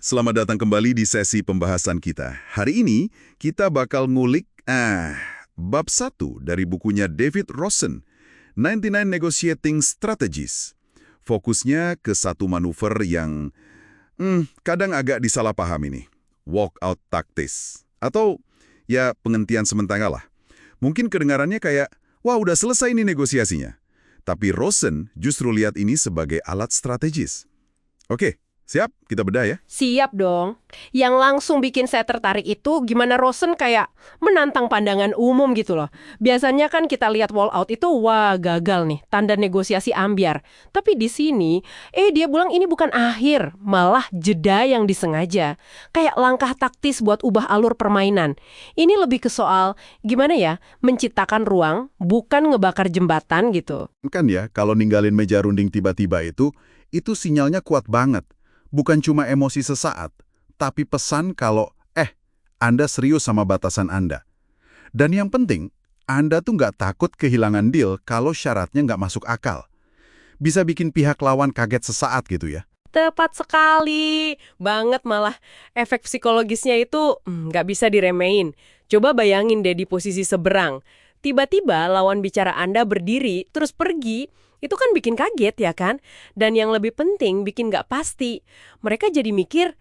Selamat datang kembali di sesi pembahasan kita. Hari ini kita bakal ngulik bab 1 dari bukunya David Rosen, 99 Negotiating Strategies. Fokusnya ke satu manuver yang kadang agak disalahpahami nih. Walkout tactics. Atau ya penghentian sementara lah. Mungkin kedengarannya kayak, wah udah selesai nih negosiasinya. Tapi Rosen justru lihat ini sebagai alat strategis. Oke. Siap, kita bedah ya. Siap dong. Yang langsung bikin saya tertarik itu gimana Rosen kayak menantang pandangan umum gitu loh. Biasanya kan kita lihat walkout itu wah gagal nih, tanda negosiasi ambyar. Tapi di sini, dia bilang ini bukan akhir, malah jeda yang disengaja. Kayak langkah taktis buat ubah alur permainan. Ini lebih ke soal gimana ya, menciptakan ruang, bukan ngebakar jembatan gitu. Kan ya, kalau ninggalin meja runding tiba-tiba itu sinyalnya kuat banget. Bukan cuma emosi sesaat, tapi pesan kalau, Anda serius sama batasan Anda. Dan yang penting, Anda tuh nggak takut kehilangan deal kalau syaratnya nggak masuk akal. Bisa bikin pihak lawan kaget sesaat gitu ya. Tepat sekali. Banget malah. Efek psikologisnya itu nggak bisa diremehin. Coba bayangin deh di posisi seberang. Tiba-tiba lawan bicara Anda berdiri, terus pergi. Itu kan bikin kaget ya kan? Dan yang lebih penting bikin nggak pasti. Mereka jadi mikir,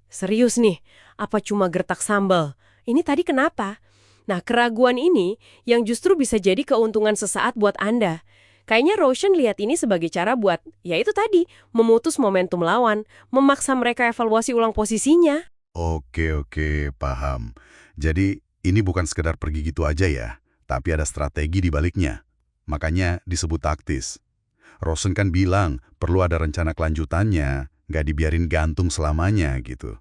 serius nih, apa cuma gertak sambal? Ini tadi kenapa? Nah, keraguan ini yang justru bisa jadi keuntungan sesaat buat Anda. Kayaknya Rosen lihat ini sebagai cara buat, ya itu tadi, memutus momentum lawan, memaksa mereka evaluasi ulang posisinya. Oke, paham. Jadi, ini bukan sekedar pergi gitu aja ya, tapi ada strategi di baliknya. Makanya disebut taktis. Rosen kan bilang perlu ada rencana kelanjutannya, nggak dibiarin gantung selamanya gitu.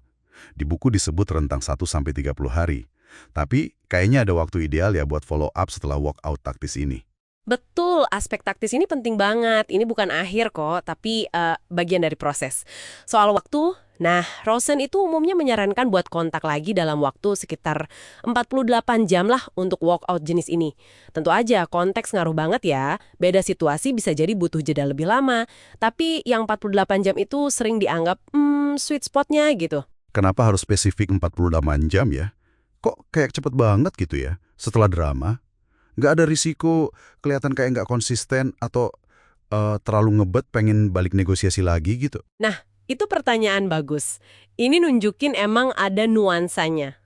Di buku disebut rentang 1-30 hari. Tapi kayaknya ada waktu ideal ya buat follow up setelah walkout taktis ini. Betul, aspek taktis ini penting banget. Ini bukan akhir kok, tapi bagian dari proses. Soal waktu, nah, Rosen itu umumnya menyarankan buat kontak lagi dalam waktu sekitar 48 jam lah untuk walkout jenis ini. Tentu aja, konteks ngaruh banget ya. Beda situasi bisa jadi butuh jeda lebih lama. Tapi yang 48 jam itu sering dianggap sweet spotnya gitu. Kenapa harus spesifik 48 jam ya? Kok kayak cepet banget gitu ya, setelah drama? Nggak ada risiko kelihatan kayak nggak konsisten atau terlalu ngebet pengen balik negosiasi lagi gitu? Nah, itu pertanyaan bagus. Ini nunjukin emang ada nuansanya.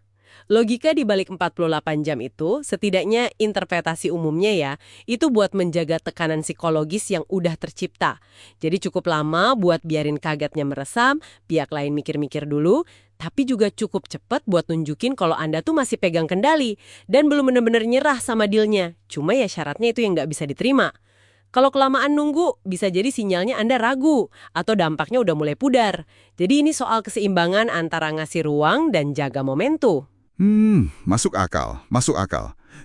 Logika di balik 48 jam itu, setidaknya interpretasi umumnya ya, itu buat menjaga tekanan psikologis yang udah tercipta. Jadi cukup lama buat biarin kagetnya meresam, pihak lain mikir-mikir dulu, tapi juga cukup cepat buat nunjukin kalau Anda tuh masih pegang kendali dan belum benar-benar nyerah sama dealnya. Cuma ya syaratnya itu yang nggak bisa diterima. Kalau kelamaan nunggu, bisa jadi sinyalnya Anda ragu atau dampaknya udah mulai pudar. Jadi ini soal keseimbangan antara ngasih ruang dan jaga momentum. Masuk akal.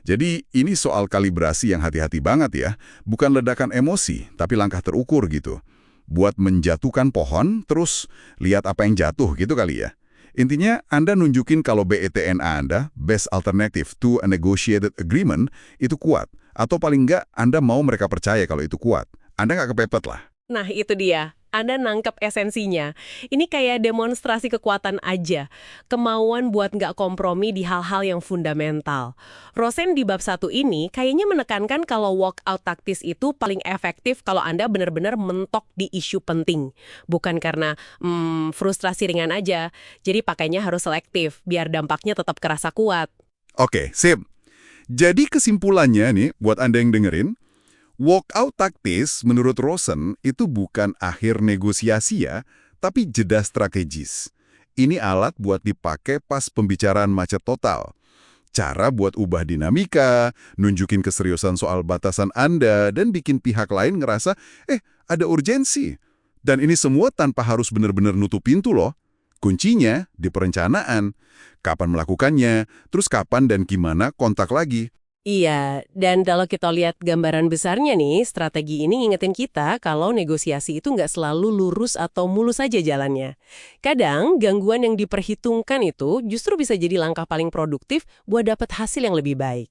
Jadi ini soal kalibrasi yang hati-hati banget ya. Bukan ledakan emosi, tapi langkah terukur gitu. Buat menjatuhkan pohon, terus lihat apa yang jatuh gitu kali ya. Intinya, Anda nunjukin kalau BETNA Anda, Best Alternative to a Negotiated Agreement, itu kuat. Atau paling nggak, Anda mau mereka percaya kalau itu kuat. Anda nggak kepepet lah. Nah, itu dia. Anda nangkep esensinya. Ini kayak demonstrasi kekuatan aja. Kemauan buat nggak kompromi di hal-hal yang fundamental. Rosen di bab 1 ini kayaknya menekankan kalau walkout taktis itu paling efektif kalau Anda benar-benar mentok di isu penting. Bukan karena frustrasi ringan aja. Jadi pakainya harus selektif, biar dampaknya tetap kerasa kuat. Oke, sip. Jadi kesimpulannya nih, buat Anda yang dengerin, walkout taktis menurut Rosen itu bukan akhir negosiasi ya, tapi jeda strategis. Ini alat buat dipakai pas pembicaraan macet total. Cara buat ubah dinamika, nunjukin keseriusan soal batasan Anda, dan bikin pihak lain ngerasa, ada urgensi. Dan ini semua tanpa harus benar-benar nutup pintu loh. Kuncinya di perencanaan. Kapan melakukannya, terus kapan dan gimana kontak lagi. Iya, dan kalau kita lihat gambaran besarnya nih, strategi ini ngingetin kita kalau negosiasi itu nggak selalu lurus atau mulus saja jalannya. Kadang, gangguan yang diperhitungkan itu justru bisa jadi langkah paling produktif buat dapat hasil yang lebih baik.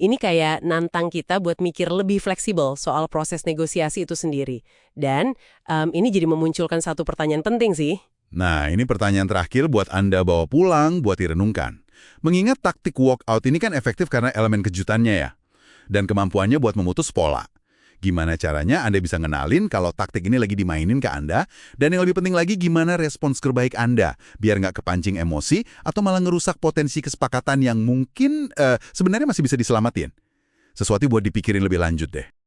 Ini kayak nantang kita buat mikir lebih fleksibel soal proses negosiasi itu sendiri. Dan ini jadi memunculkan satu pertanyaan penting sih. Nah, ini pertanyaan terakhir buat Anda bawa pulang, buat direnungkan. Mengingat taktik walkout ini kan efektif karena elemen kejutannya ya, dan kemampuannya buat memutus pola. Gimana caranya Anda bisa ngenalin kalau taktik ini lagi dimainin ke Anda, dan yang lebih penting lagi gimana respons terbaik Anda, biar nggak kepancing emosi atau malah ngerusak potensi kesepakatan yang mungkin sebenarnya masih bisa diselamatin. Sesuatu buat dipikirin lebih lanjut deh.